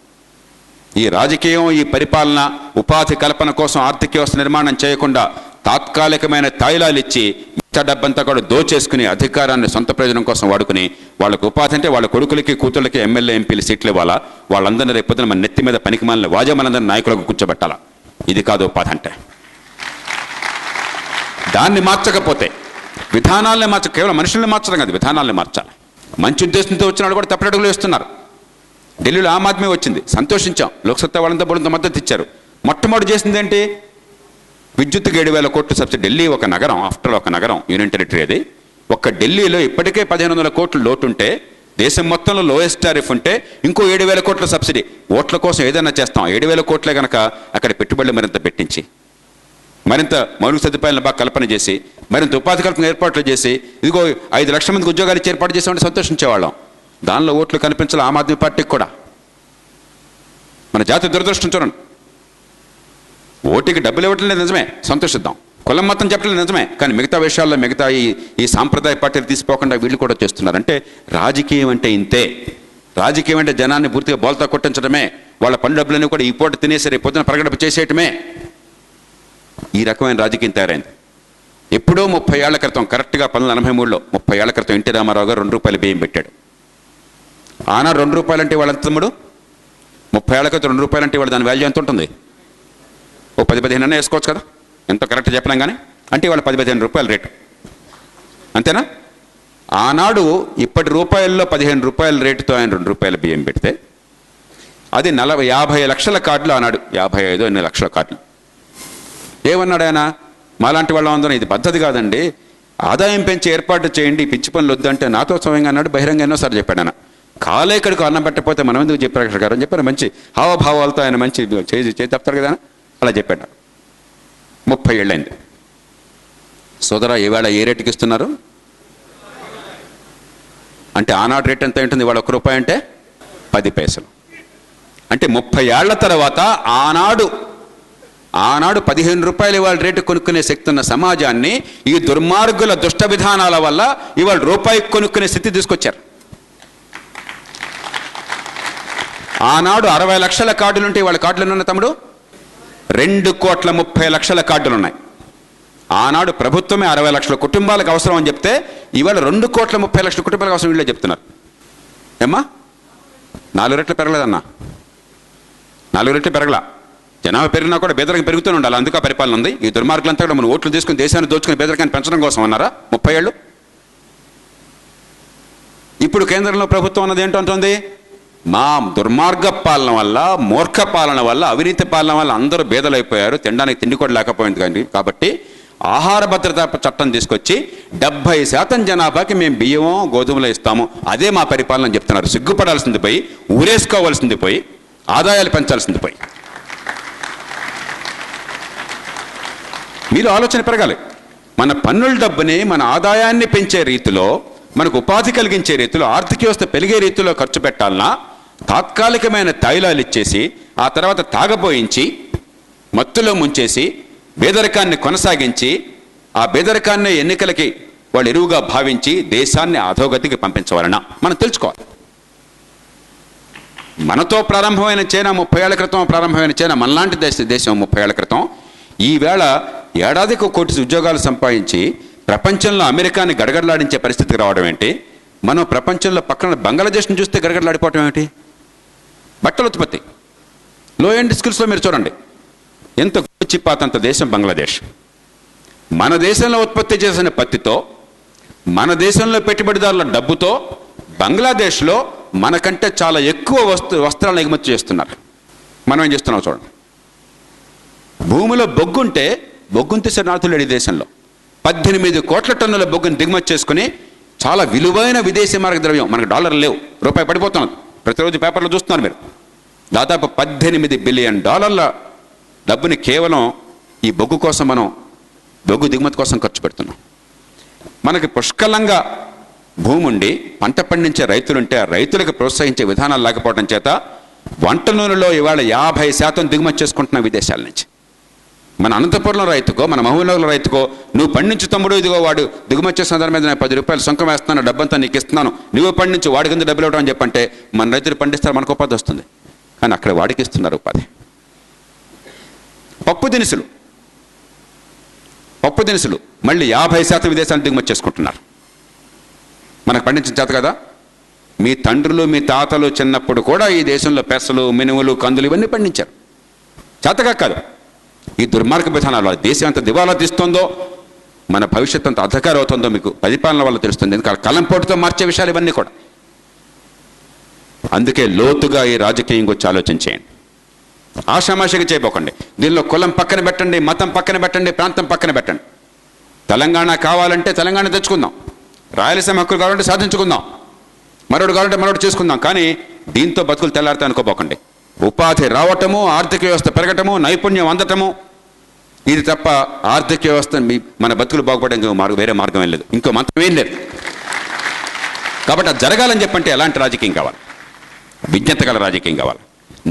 ఈ రాజకీయం, ఈ పరిపాలన ఉపాధి కల్పన కోసం ఆర్థిక వ్యవస్థ నిర్మాణం చేయకుండా తాత్కాలికమైన తాయిలాలు ఇచ్చి మిగతా డబ్బంతా కూడా దోచేసుకుని అధికారాన్ని సొంత ప్రయోజనం కోసం వాడుకుని, వాళ్ళకు ఉపాధి అంటే వాళ్ళ కొడుకులకి కూతుళ్ళకి ఎమ్మెల్యే ఎంపీలు సీట్లు ఇవ్వాలా, వాళ్ళందరినీ రేపొద్దున మన నెత్తి మీద పనికిమాలిన వాజమనందరినీ నాయకులకు కూర్చోబెట్టాలా. ఇది కాదు ఉపాధి అంటే. దాన్ని మార్చకపోతే, విధానాలనే కేవలం మనుషుల్ని మార్చడం కాదు, విధానాలని మార్చాలి. మంచి ఉద్దేశంతో వచ్చిన వాళ్ళు కూడా తప్పటడుగులు వేస్తున్నారు. ఢిల్లీలో ఆమ్ ఆద్మీ వచ్చింది, సంతోషించాం, లోక్సత్తా వాళ్ళంతా బోడంత మద్దతు ఇచ్చారు. మొట్టమొదటి చేసింది ఏంటి? విద్యుత్తుకి 7,000 కోట్లు సబ్సిడీ. ఢిల్లీ ఒక నగరం, ఆఫ్టర్ ఒక నగరం, యూనియన్ టెరిటరీ అది. ఒక్క ఢిల్లీలో ఇప్పటికే 1,500 కోట్లు లోటు ఉంటే, దేశం మొత్తంలో లోయెస్ట్ టారిఫ్ ఉంటే ఇంకో 7,000 కోట్ల సబ్సిడీ. ఓట్ల కోసం ఏదైనా చేస్తాం. 7,000 కోట్లే కనుక అక్కడ పెట్టుబడులు మరింత పెట్టించి, మరింత మౌలిక సదుపాయాలను బాగా కల్పన చేసి, మరింత ఉపాధి కల్పన ఏర్పాట్లు చేసి, ఇదిగో 5 లక్షల మందికి ఉద్యోగాలు ఇచ్చి ఏర్పాటు చేసామంటే సంతోషించేవాళ్ళం. దానిలో ఓట్లు కనిపించాలి ఆమ్ ఆద్మీ పార్టీకి కూడా. మన జాతి దురదృష్టం చూడండి. ఓటుకి డబ్బులు ఇవ్వటం లేదు నిజమే, సంతోషిద్దాం. కులం మొత్తం చెప్పలేదు నిజమే, కానీ మిగతా విషయాల్లో, మిగతా ఈ సాంప్రదాయ పార్టీలు తీసుకోకుండా వీళ్ళు కూడా చేస్తున్నారు. అంటే రాజకీయం అంటే ఇంతే. రాజకీయం అంటే జనాన్ని పూర్తిగా బోల్తా కొట్టించడమే, వాళ్ళ పన్ను డబ్బులన్నీ కూడా ఈ పూట తినేసరి పొద్దున ప్రకటన చేసేయటమే. ఈ రకమైన రాజకీయం తయారైంది. ఎప్పుడో 30 ఏళ్ల క్రితం, కరెక్ట్గా 1983లో 30 ఏళ్ల క్రితం ఎన్టీ రామారావు గారు 2 రూపాయల బియ్యం పెట్టాడు. ఆనాడు 2 రూపాయలు అంటే వాళ్ళ తమ్ముడు 30 ఏళ్ల క్రితం 2 రూపాయలు అంటే వాళ్ళు దాని వాల్యూ ఎంత ఉంటుంది? ఓ 10-15 అన్న వేసుకోవచ్చు కదా, ఎంతో కరెక్ట్ చెప్పలేం కానీ. అంటే వాళ్ళ 10-15 రూపాయల రేటు, అంతేనా? ఆనాడు ఇప్పటి రూపాయల్లో 15 రూపాయల రేటుతో ఆయన 2 రూపాయల బియ్యం పెడితే అది 50 లక్షల కార్డులు ఆనాడు, 55 లక్షల కార్డులు. ఏమన్నాడు ఆయన? మాలాంటి వాళ్ళ అందరం ఇది పద్ధతి కాదండి, ఆదాయం పెంచి ఏర్పాటు చేయండి, పిచ్చి పనులు వద్దంటే నాతో స్వయంగా అన్నాడు. బహిరంగ ఎన్నోసార్లు చెప్పాడు ఆయన. కాలేకడికి అన్నం పెట్టకపోతే మనం ఎందుకు చెప్పారు గారు అని చెప్పారు. మంచి హావభావాలతో ఆయన మంచి చేసి చెప్తారు కదా, అలా చెప్పాడు. 30 ఏళ్ళైంది. సోదరా, ఈవేళ ఏ రేటుకి ఇస్తున్నారు అంటే? ఆనాడు రేట్ ఎంత ఉంటుంది? ఇవాళ 1 రూపాయి అంటే 10 పైసలు. అంటే 30 ఏళ్ల తర్వాత ఆనాడు 15 రూపాయలు ఇవాళ రేటు కొనుక్కునే శక్తి ఉన్న సమాజాన్ని ఈ దుర్మార్గుల దుష్ట విధానాల వల్ల ఇవాళ రూపాయికి కొనుక్కునే స్థితి తీసుకొచ్చారు. ఆనాడు 60 లక్షల కార్డులుంటే వాళ్ళ కార్డులు ఉన్న తమ్ముడు 2,30,00,000 కార్డులు ఉన్నాయి. ఆనాడు ప్రభుత్వమే 60 లక్షల కుటుంబాలకు అవసరం అని చెప్తే ఇవాళ 2,30,00,000 కుటుంబాలకు అవసరం వీళ్ళే చెప్తున్నారు. ఏమ్మా 4 రెట్లు పెరగలేదన్నా, 4 రెట్లు పెరగలా. జనాభా పెరిగినా కూడా పేదరికం పెరుగుతూనే ఉండాలి. అందుకే పరిపాలన ఉంది. ఈ దుర్మార్గులంతా కూడా మనం ఓట్లు తీసుకుని దేశాన్ని దోచుకుని పేదరికాన్ని పెంచడం కోసం అన్నారా 30 ఏళ్ళు? ఇప్పుడు కేంద్రంలో ప్రభుత్వం అన్నది ఏంటంటుంది, మా దుర్మార్గ పాలన వల్ల, మూర్ఖ పాలన వల్ల, అవినీతి పాలన వల్ల అందరూ బేదలైపోయారు, తినడానికి తిండి కూడా లేకపోయింది. కాబట్టి ఆహార భద్రతా చట్టం తీసుకొచ్చి 70% జనాభాకి మేము బియ్యమో గోధుమలు ఇస్తాము, అదే మా పరిపాలన అని చెప్తున్నారు. సిగ్గుపడాల్సింది పోయి, ఊరేసుకోవాల్సింది పోయి, ఆదాయాలు పెంచాల్సింది పోయి. మీరు ఆలోచన పెరగాలి. మన పన్నుల డబ్బుని మన ఆదాయాన్ని పెంచే రీతిలో, మనకు ఉపాధి కలిగించే రీతిలో, ఆర్థిక వ్యవస్థ పెరిగే రీతిలో ఖర్చు పెట్టాలన్నా తాత్కాలికమైన తైలాలు ఇచ్చేసి ఆ తర్వాత తాగబోయించి మత్తులో ముంచేసి పేదరికాన్ని కొనసాగించి ఆ పేదరికాన్ని ఎన్నికలకి వాళ్ళు ఎరువుగా భావించి దేశాన్ని అధోగతికి పంపించవాలన్నా మనం తెలుసుకోవాలి. మనతో ప్రారంభమైన చైనా 30 ఏళ్ల క్రితం ప్రారంభమైన చైనా మనలాంటి దేశం 30 ఏళ్ల క్రితం ఈవేళ ఏడాదికి 1 కోటి ఉద్యోగాలు సంపాదించి ప్రపంచంలో అమెరికాని గడగడలాడించే పరిస్థితికి రావడం ఏంటి? మనం ప్రపంచంలో పక్కన బంగ్లాదేశ్ని చూస్తే గడగడలాడిపోవటం ఏమిటి? బట్టల ఉత్పత్తి, లో ఎండ్ స్కిల్స్లో మీరు చూడండి, ఎంత చిప్పాతంత దేశం బంగ్లాదేశ్. మన దేశంలో ఉత్పత్తి చేసిన పత్తితో, మన దేశంలో పెట్టుబడిదారుల డబ్బుతో బంగ్లాదేశ్లో మనకంటే చాలా ఎక్కువ వస్త్రాలను ఎగుమతి చేస్తున్నారు. మనం ఏం చేస్తున్నాం చూడండి. భూమిలో బొగ్గుంటే బొగ్గును తీసే నాథులేడు ఈ దేశంలో 18 కోట్ల టన్నుల బొగ్గును దిగుమతి చేసుకుని చాలా విలువైన విదేశీ మార్గ ద్రవ్యం, మనకు డాలర్లు లేవు, రూపాయి పడిపోతున్నది. ప్రతిరోజు పేపర్లో చూస్తున్నారు మీరు. దాదాపు $18 బిలియన్ డబ్బుని కేవలం ఈ బొగ్గు కోసం, మనం బొగ్గు దిగుమతి కోసం ఖర్చు పెడుతున్నాం. మనకి పుష్కలంగా భూమి ఉండి పంట పండించే రైతులుంటే ఆ రైతులకు ప్రోత్సహించే విధానాలు లేకపోవడం చేత వంట నూనెలో ఇవాళ 50% దిగుమతి చేసుకుంటున్నాం విదేశాల నుంచి. మన అనంతపురంలో రైతుకో, మన మహబూబ్నగర్లో రైతుకో, నువ్వు పండించు తమ్ముడు, ఇదిగో వాడు దిగుమతి చేసిన దాని మీద నేను 10 రూపాయలు సొంకం వేస్తున్నాను, డబ్బంతా నీకు ఇస్తున్నాను, నువ్వు పండించు, వాడి కింద డబ్బులు ఇవ్వడం అని చెప్పంటే మన రైతులు పండిస్తారు, మనకు ఉపాధి వస్తుంది. కానీ అక్కడ వాడికి ఇస్తున్నారు ఉపాధి. పప్పు దినుసులు మళ్ళీ 50% విదేశాలను దిగుమతి చేసుకుంటున్నారు. మనకు పండించిన చేత కదా. మీ తండ్రులు మీ తాతలు చిన్నప్పుడు కూడా ఈ దేశంలో పెసలు, మినుములు, కందులు ఇవన్నీ పండించారు. చేతగా కాదు. ఈ దుర్మార్గ విధానాలు దేశం ఎంత దివాలా తీస్తుందో, మన భవిష్యత్తు అంత అధకారం అవుతుందో మీకు పరిపాలన వల్ల తెలుస్తుంది. ఎందుకంటే కలంపోటుతో మార్చే విషయాలు ఇవన్నీ కూడా. అందుకే లోతుగా ఈ రాజకీయం గురించి ఆలోచించేయండి. ఆషామాషిగా చేయబోకండి. దీనిలో కులం పక్కన పెట్టండి, మతం పక్కన పెట్టండి, ప్రాంతం పక్కన పెట్టండి. తెలంగాణ కావాలంటే తెలంగాణ తెచ్చుకుందాం, రాయలసీమ హక్కులు కావాలంటే సాధించుకుందాం, మరొకటి కావాలంటే మరొకటి చేసుకుందాం. కానీ దీంతో బతుకులు తెల్లారితే అనుకోబోకండి. ఉపాధి రావటము, ఆర్థిక వ్యవస్థ పెరగటము, నైపుణ్యం అందటము, ఇది తప్ప ఆర్థిక వ్యవస్థ మన బతుకులు బాగుపడడానికి వేరే మార్గం ఏం లేదు, ఇంకో మంత్రం ఏం లేదు. కాబట్టి అది జరగాలని చెప్పంటే ఎలాంటి రాజకీయం కావాలి? విజ్ఞత గల రాజకీయం కావాలి,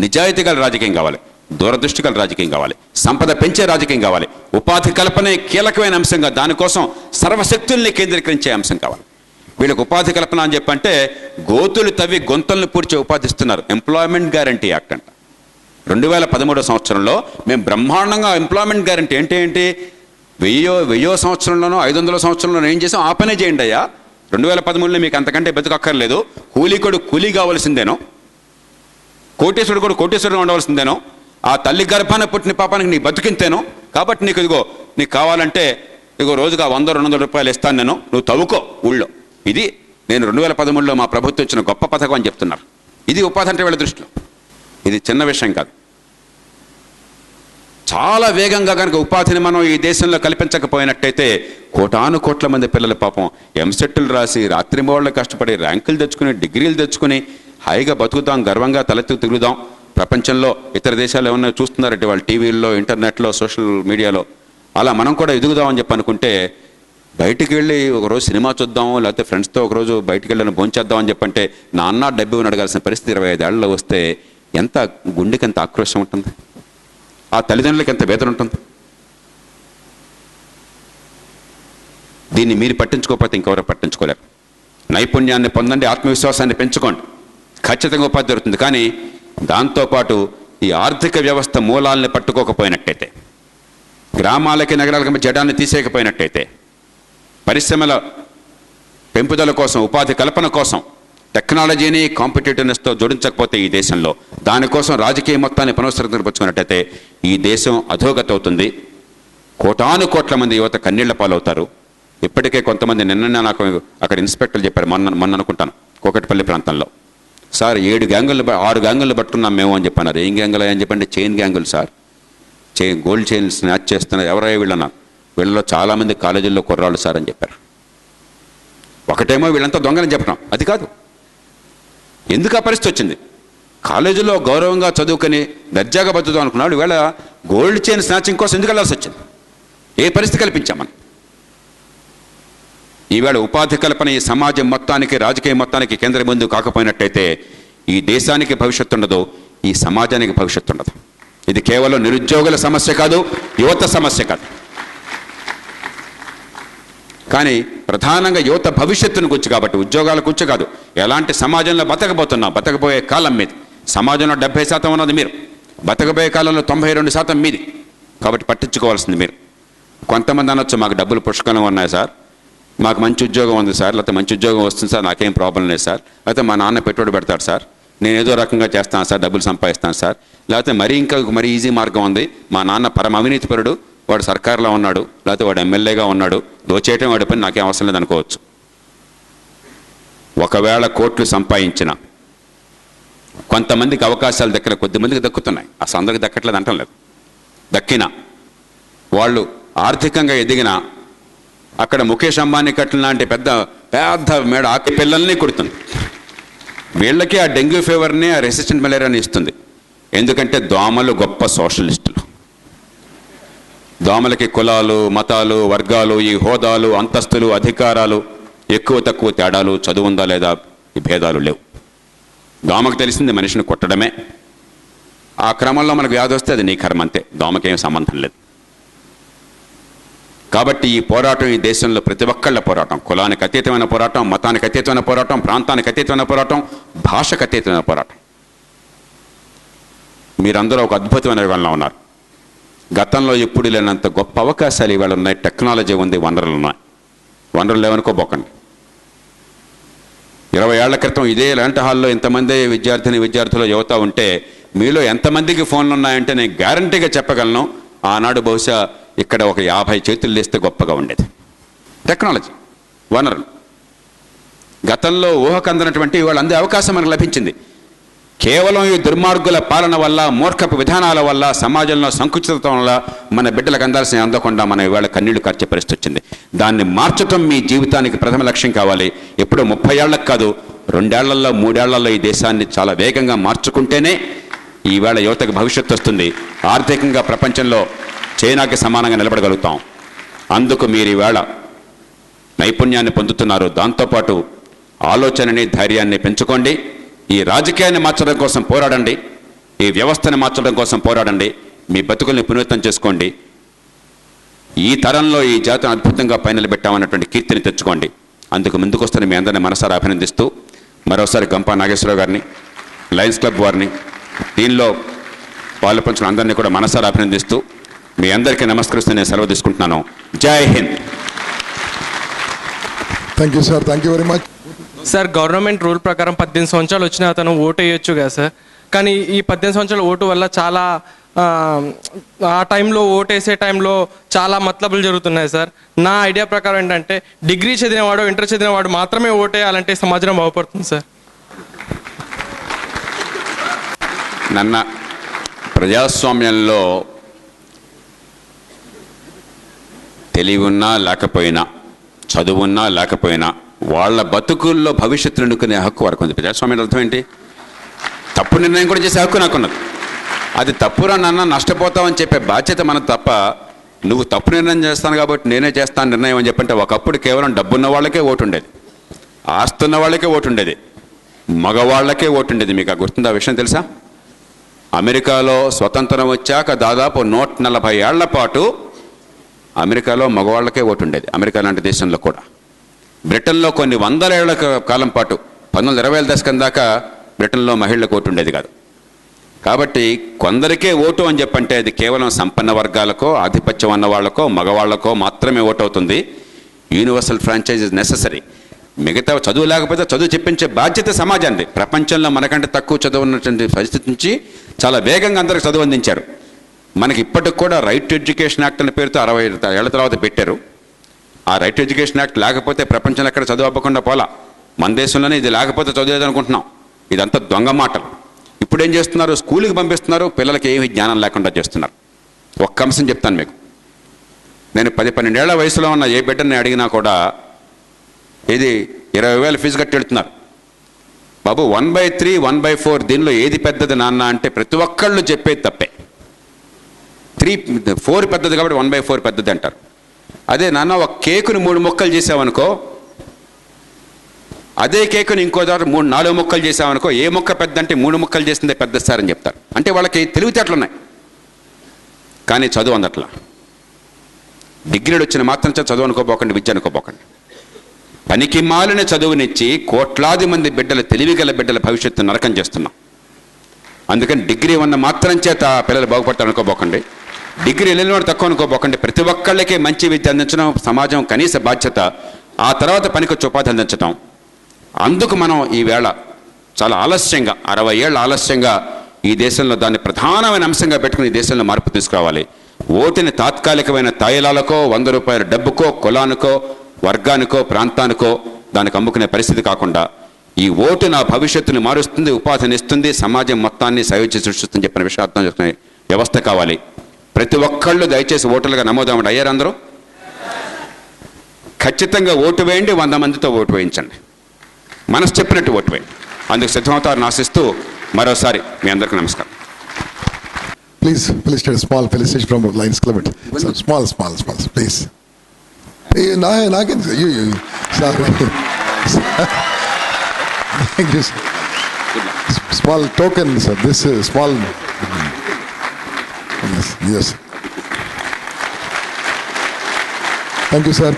నిజాయితీ గల రాజకీయం కావాలి, దూరదృష్టి గల రాజకీయం కావాలి, సంపద పెంచే రాజకీయం కావాలి, ఉపాధి కల్పనే కీలకమైన అంశంగా, దానికోసం సర్వశక్తుల్ని కేంద్రీకరించే అంశం కావాలి. వీళ్ళకి ఉపాధి కల్పన అని చెప్పంటే గోతులు తవ్వి గొంతలను పూడ్చే ఉపాధి ఇస్తున్నారు. ఎంప్లాయ్మెంట్ గ్యారంటీ యాక్ట్ అంట. 2013 సంవత్సరంలో మేము బ్రహ్మాండంగా ఎంప్లాయ్మెంట్ గ్యారంటీ ఏంటి 1000 సంవత్సరంలోనో 500 సంవత్సరంలోనో ఏం చేసాం, ఆ పనే చేయండి అయ్యా. 2013లో మీకు అంతకంటే బతుకక్కర్లేదు, కూలీకొడు కూలీ కావాల్సిందేనో, కోటేశ్వరుడు కూడా కోటేశ్వరుడు ఉండవలసిందేనో, ఆ తల్లి గర్భాన పుట్టిన పాపానికి నీ బతుకింతేనో. కాబట్టి నీకు ఇదిగో నీకు కావాలంటే ఇదిగో రోజుగా 100-200 రూపాయలు ఇస్తాను నేను, నువ్వు తవ్వుకో ఊళ్ళో. ఇది నేను 2013లో మా ప్రభుత్వం ఇచ్చిన గొప్ప పథకం అని చెప్తున్నారు. ఇది ఉపాధి అంటే వీళ్ళ దృష్టిలో ఇది చిన్న విషయం కాదు. చాలా వేగంగా కనుక ఉపాధిని మనం ఈ దేశంలో కల్పించకపోయినట్టయితే కోట్ల మంది పిల్లల పాపం ఎంసెట్లు రాసి రాత్రింబవళ్ళు కష్టపడి ర్యాంకులు తెచ్చుకుని, డిగ్రీలు తెచ్చుకుని హాయిగా బతుకుతాం, గర్వంగా తలెత్తు తిరుగుదాం. ప్రపంచంలో ఇతర దేశాలు ఏమన్నా చూస్తున్నారంటే వాళ్ళు టీవీల్లో, ఇంటర్నెట్లో, సోషల్ మీడియాలో, అలా మనం కూడా ఎదుగుదామని చెప్పి అనుకుంటే బయటికి వెళ్ళి ఒకరోజు సినిమా చూద్దాం, లేకపోతే ఫ్రెండ్స్తో ఒకరోజు బయటికి వెళ్ళి భోంచేద్దాం అని చెప్పంటే నాన్న డబ్బు అడగాల్సిన పరిస్థితి 25 ఏళ్లలో వస్తే ఎంత గుండెకి ఎంత ఆక్రోశం ఉంటుంది, ఆ తల్లిదండ్రులకి ఎంత వేదన ఉంటుంది. దీన్ని మీరు పట్టించుకోకపోతే ఇంకెవరో పట్టించుకోలేరు. నైపుణ్యాన్ని పొందండి, ఆత్మవిశ్వాసాన్ని పెంచుకోండి, ఖచ్చితంగా ఉపాధి దొరుకుతుంది. కానీ దాంతోపాటు ఈ ఆర్థిక వ్యవస్థ మూలాల్ని పట్టుకోకపోయినట్టయితే, గ్రామాలకి నగరాలకి మధ్య జడాన్ని తీసేయకపోయినట్టయితే, పరిశ్రమల పెంపుదల కోసం, ఉపాధి కల్పన కోసం టెక్నాలజీని కాంపిటేటివ్నెస్తో జోడించకపోతే ఈ దేశంలో, దానికోసం రాజకీయ మొత్తాన్ని పునఃస్థిరపరచుకున్నట్టయితే ఈ దేశం అధోగతి అవుతుంది. కోటాను కోట్ల మంది యువత కన్నీళ్ల పాలవుతారు. ఇప్పటికే కొంతమంది నిన్న నాకు అక్కడ ఇన్స్పెక్టర్లు చెప్పారు, మొన్న అనుకుంటాను, కోకటిపల్లి ప్రాంతంలో, సార్ 6 గ్యాంగులు పట్టుకున్నాం మేము అని చెప్పన్నారు. ఏం గ్యాంగులు అని చెప్పండి? చైన్ గ్యాంగులు సార్, గోల్డ్ చైన్ స్నాచ్ చేస్తున్నారు. ఎవరయ్యా వీళ్ళన్నారు? వీళ్ళలో చాలామంది కాలేజీల్లో కుర్రాళ్ళు సార్ అని చెప్పారు. ఒకటేమో వీళ్ళంతా దొంగలని చెప్పడం, అది కాదు. ఎందుకు ఆ పరిస్థితి వచ్చింది? కాలేజీలో గౌరవంగా చదువుకొని దర్జాగా బతుకుతాం అనుకున్నాడు, ఈవేళ గోల్డ్ చైన్ స్నాచింగ్ కోసం ఎందుకు వెళ్ళాల్సి వచ్చింది? ఏ పరిస్థితి కల్పించాం మనం? ఈవేళ ఉపాధి కల్పన ఈ సమాజం మొత్తానికి, రాజకీయ మొత్తానికి కేంద్ర బిందువు కాకపోయినట్టయితే ఈ దేశానికి భవిష్యత్తు ఉండదు, ఈ సమాజానికి భవిష్యత్తు ఉండదు. ఇది కేవలం నిరుద్యోగుల సమస్య కాదు, యువత సమస్య కాదు. కానీ ప్రధానంగా యువత భవిష్యత్తును గురించి కాబట్టి, ఉద్యోగాల గురించి కాదు, ఎలాంటి సమాజంలో బతకబోయే కాలం మీది. సమాజంలో 70% ఉన్నది మీరు, బతకబోయే కాలంలో 92% మీది. కాబట్టి పట్టించుకోవాల్సింది మీరు. కొంతమంది అనొచ్చు, మాకు డబ్బులు పుష్కలంగా ఉన్నాయి సార్, మాకు మంచి ఉద్యోగం ఉంది సార్, లేకపోతే మంచి ఉద్యోగం వస్తుంది సార్, నాకేం ప్రాబ్లం లేదు సార్, లేకపోతే మా నాన్న పెట్టుబడి పెడతాడు సార్, నేను ఏదో రకంగా చేస్తాను సార్, డబ్బులు సంపాదిస్తాను సార్, లేకపోతే మరీ ఈజీ మార్గం ఉంది, మా నాన్న పరమ అవినీతిపరుడు, వాడు సర్కారులో ఉన్నాడు, లేకపోతే వాడు ఎమ్మెల్యేగా ఉన్నాడు, దోచేయటం వాడి పని, నాకేం అవసరం లేదు అనుకోవచ్చు. ఒకవేళ కోట్లు సంపాదించిన కొంతమందికి అవకాశాలు దక్కిన, కొద్దిమందికి దక్కుతున్నాయి, అసలు అందరికి దక్కట్లేదు అంటం లేదు, దక్కిన వాళ్ళు ఆర్థికంగా ఎదిగిన, అక్కడ ముఖేష్ అంబానీ కట్ల లాంటి పెద్ద పెద్ద మేడ ఆకి పిల్లల్ని కుడుతుంది. వీళ్ళకి ఆ డెంగ్యూ ఫీవర్ని, ఆ రెసిస్టెంట్ మలేరియాని ఇస్తుంది. ఎందుకంటే దోమలు గొప్ప సోషలిస్టులు. దోమలకి కులాలు, మతాలు, వర్గాలు, ఈ హోదాలు, అంతస్తులు, అధికారాలు, ఎక్కువ తక్కువ తేడాలు, చదువు ఉందా లేదా ఈ భేదాలు లేవు. దోమకు తెలిసింది మనిషిని కొట్టడమే. ఆ క్రమంలో మనకు వ్యాధి వస్తే అది నీ కర్మ అంతే, దోమకేం సంబంధం లేదు. కాబట్టి ఈ పోరాటం ఈ దేశంలో ప్రతి ఒక్కళ్ళ పోరాటం, కులానికి అతీతమైన పోరాటం, మతానికి అతీతమైన పోరాటం, ప్రాంతానికి అతీతమైన పోరాటం, భాషకు అతీతమైన పోరాటం. మీరందరూ ఒక అద్భుతమైన యుగంలో ఉన్నారు. గతంలో ఎప్పుడు లేనంత గొప్ప అవకాశాలు ఇవాళ ఉన్నాయి. టెక్నాలజీ ఉంది, వనరులు ఉన్నాయి. వనరులు లేవనుకోబోకండి. 20 ఏళ్ల క్రితం ఇదే ఇలాంటి హాల్లో ఇంతమంది విద్యార్థులు యువత ఉంటే మీలో ఎంతమందికి ఫోన్లు ఉన్నాయంటే నేను గ్యారంటీగా చెప్పగలను, ఆనాడు బహుశా ఇక్కడ ఒక 50 చేతులు లేస్తే గొప్పగా ఉండేది. టెక్నాలజీ, వనరులు గతంలో ఊహకందనటువంటి ఇవాళ అందే అవకాశం మనకు లభించింది. కేవలం ఈ దుర్మార్గుల పాలన వల్ల, మూర్ఖపు విధానాల వల్ల, సమాజంలో సంకుచితత వల్ల మన బిడ్డలకు అందాల్సిన అందకుండా మనం ఇవాళ కన్నీళ్లు కార్చే పరిస్థితి వచ్చింది. దాన్ని మార్చటం మీ జీవితానికి ప్రథమ లక్ష్యం కావాలి. ఎప్పుడో 30 ఏళ్లకు కాదు, 2 ఏళ్లలో 3 ఏళ్లలో ఈ దేశాన్ని చాలా వేగంగా మార్చుకుంటేనే ఈవేళ యువతకు భవిష్యత్తు వస్తుంది. ఆర్థికంగా ప్రపంచంలో చైనాకి సమానంగా నిలబడగలుగుతాం. అందుకు మీరు ఈవేళ నైపుణ్యాన్ని పొందుతున్నారు. దాంతోపాటు ఆలోచనని, ధైర్యాన్ని పెంచుకోండి. ఈ రాజకీయాన్ని మార్చడం కోసం పోరాడండి, ఈ వ్యవస్థని మార్చడం కోసం పోరాడండి, మీ బతుకుల్ని పునరుద్ధం చేసుకోండి. ఈ తరంలో ఈ జాతిని అద్భుతంగా పైనెలబెట్టామన్నటువంటి కీర్తిని తెచ్చుకోండి. అందుకు ముందుకొస్తున్న మీ అందరినీ మనసారా అభినందిస్తూ మరోసారి గంపా నాగేశ్వరరావు గారిని, లయన్స్ క్లబ్ వారిని, దీనిలో పాలు పంచిన అందరినీ కూడా మనసారా అభినందిస్తూ మీ అందరికీ నమస్కరిస్తూ నేను సెలవు తీసుకుంటున్నాను. జై Hind. Thank you sir, thank you very much. Sir, government rule ప్రకారం 18 సంవత్సరాలు వచ్చిన అతను ఓటు వేయొచ్చు కదా సార్, కానీ ఈ 18 సంవత్సరాల ఓటు వల్ల చాలా ఆ టైంలో ఓటేసే టైంలో చాలా మతలబులు జరుగుతున్నాయి సార్. నా ఐడియా ప్రకారం ఏంటంటే డిగ్రీ చదివినవాడు, ఇంటర్ చదివినవాడు మాత్రమే ఓటేయాలంటే సమాజం బాగుపడుతుంది సార్. నన్న ప్రజాస్వామ్యంలో తెలివి ఉన్నా లేకపోయినా, చదువున్నా లేకపోయినా వాళ్ళ బతుకుల్లో భవిష్యత్తును ఎన్నుకునే హక్కు వరకు ఉంది. ప్రజాస్వామ్యం అర్థం ఏంటి? తప్పు నిర్ణయం కూడా చేసే హక్కు నాకున్నది. అది తప్పురా నాన్న నష్టపోతావని చెప్పే బాధ్యత మనకు తప్ప, నువ్వు తప్పు నిర్ణయం చేస్తాను కాబట్టి నేనే చేస్తాను నిర్ణయం అని చెప్పంటే, ఒకప్పుడు కేవలం డబ్బున్న వాళ్ళకే ఓటు ఉండేది, ఆస్తున్న వాళ్ళకే ఓటు ఉండేది, మగవాళ్ళకే ఓటు ఉండేది. మీకు గుర్తుందా విషయం తెలుసా? అమెరికాలో స్వతంత్రం వచ్చాక దాదాపు 140 ఏళ్ల పాటు అమెరికాలో మగవాళ్ళకే ఓటు ఉండేది. అమెరికా లాంటి దేశంలో కూడా. బ్రిటన్లో కొన్ని 100 ఏళ్ల కాలం పాటు 1920ల దశకం దాకా బ్రిటన్లో మహిళలకు ఓటు ఉండేది కాదు. కాబట్టి కొందరికే ఓటు అని చెప్పంటే అది కేవలం సంపన్న వర్గాలకో ఆధిపత్యం ఉన్న వాళ్ళకో మగవాళ్ళకో మాత్రమే ఓటు అవుతుంది. Universal franchise is necessary. మిగతా చదువు లేకపోతే చదువు చెప్పించే బాధ్యత సమాజాన్ని. ప్రపంచంలో మనకంటే తక్కువ చదువు ఉన్నటువంటి పరిస్థితి నుంచి చాలా వేగంగా అందరికి చదువు అందించారు. మనకి ఇప్పటికి కూడా రైట్ టు ఎడ్యుకేషన్ యాక్ట్ అనే పేరుతో 60 ఏళ్ల తర్వాత పెట్టారు. ఆ రైట్ టు ఎడ్యుకేషన్ యాక్ట్ లేకపోతే ప్రపంచంలో ఎక్కడ చదువు అవ్వకుండా పోలా. మన దేశంలోనే ఇది లేకపోతే చదివేదనుకుంటున్నాం. ఇదంతా దొంగ మాటలు. ఇప్పుడు ఏం చేస్తున్నారు, స్కూల్కి పంపిస్తున్నారు, పిల్లలకి ఏమీ జ్ఞానం లేకుండా చేస్తున్నారు. ఒక్క అంశం చెప్తాను మీకు. నేను 10-12 ఏళ్ల వయసులో ఉన్న ఏ బిడ్డని అడిగినా కూడా ఇది 20,000 ఫీజు కట్టి వెళ్తున్నారు. బాబు 1/3, 1/4 దీనిలో ఏది పెద్దది నాన్న అంటే ప్రతి ఒక్కళ్ళు చెప్పేది తప్పే. 4 పెద్దది కాబట్టి 1/4 పెద్దది అంటారు. అదే నాన్న ఒక కేకుని 3 ముక్కలు చేసావనుకో, అదే కేకుని ఇంకో దాని 3-4 ముక్కలు చేసావనుకో, ఏ ముక్క పెద్ద అంటే 3 ముక్కలు చేసిందే పెద్ద సార్ అని చెప్తారు. అంటే వాళ్ళకి తెలివితేటలు ఉన్నాయి కానీ చదువు అందట్లా. డిగ్రీలు వచ్చిన మాత్రం చదువు అనుకోపోకండి, విద్య అనుకోపోకండి. పనికి మాలిన చదువునిచ్చి కోట్లాది మంది బిడ్డల, తెలివిగల బిడ్డల భవిష్యత్తు నరకం చేస్తున్నాం. అందుకని డిగ్రీ ఉన్న మాత్రం చేత పిల్లలు బాగుపడతారు అనుకోపోకండి. డిగ్రీ వెళ్ళిన వాడు తక్కువ అనుకోపోకండి. ప్రతి ఒక్కళ్ళకే మంచి విద్య అందించడం సమాజం కనీస బాధ్యత. ఆ తర్వాత పనికొచ్చి ఉపాధి అందించడం. అందుకు మనం ఈవేళ చాలా ఆలస్యంగా, 60 ఏళ్ళ ఆలస్యంగా ఈ దేశంలో దాన్ని ప్రధానమైన అంశంగా పెట్టుకుని ఈ దేశంలో మార్పు తీసుకురావాలి. ఓటుని తాత్కాలికమైన తాయిలాలకో, 100 రూపాయల డబ్బుకో, కులానికో, వర్గానికో, ప్రాంతానికో దానికి అమ్ముకునే పరిస్థితి కాకుండా ఈ ఓటు నా భవిష్యత్తుని మారుస్తుంది, ఉపాధిని ఇస్తుంది, సమాజం మొత్తాన్ని సయోధ్య సృష్టిస్తుంది చెప్పిన విషయం అర్థం చేసుకునే వ్యవస్థ కావాలి. ప్రతి ఒక్కళ్ళు దయచేసి ఓటర్లుగా నమోదవ్వండి. అయ్యారు అందరూ? ఖచ్చితంగా ఓటు వేయండి, 100 మందితో ఓటు వేయించండి. మనసు చెప్పినట్టు ఓటు వేయండి. అందుకు సిద్ధమవుతారని ఆశిస్తూ మరోసారి మీ అందరికీ నమస్కారం. Please felicitate small felicitation from Lions Club. So small, please. Hey, you, sorry. Thank you, sir. Small token, sir. This is small. Yes. Thank you, sir.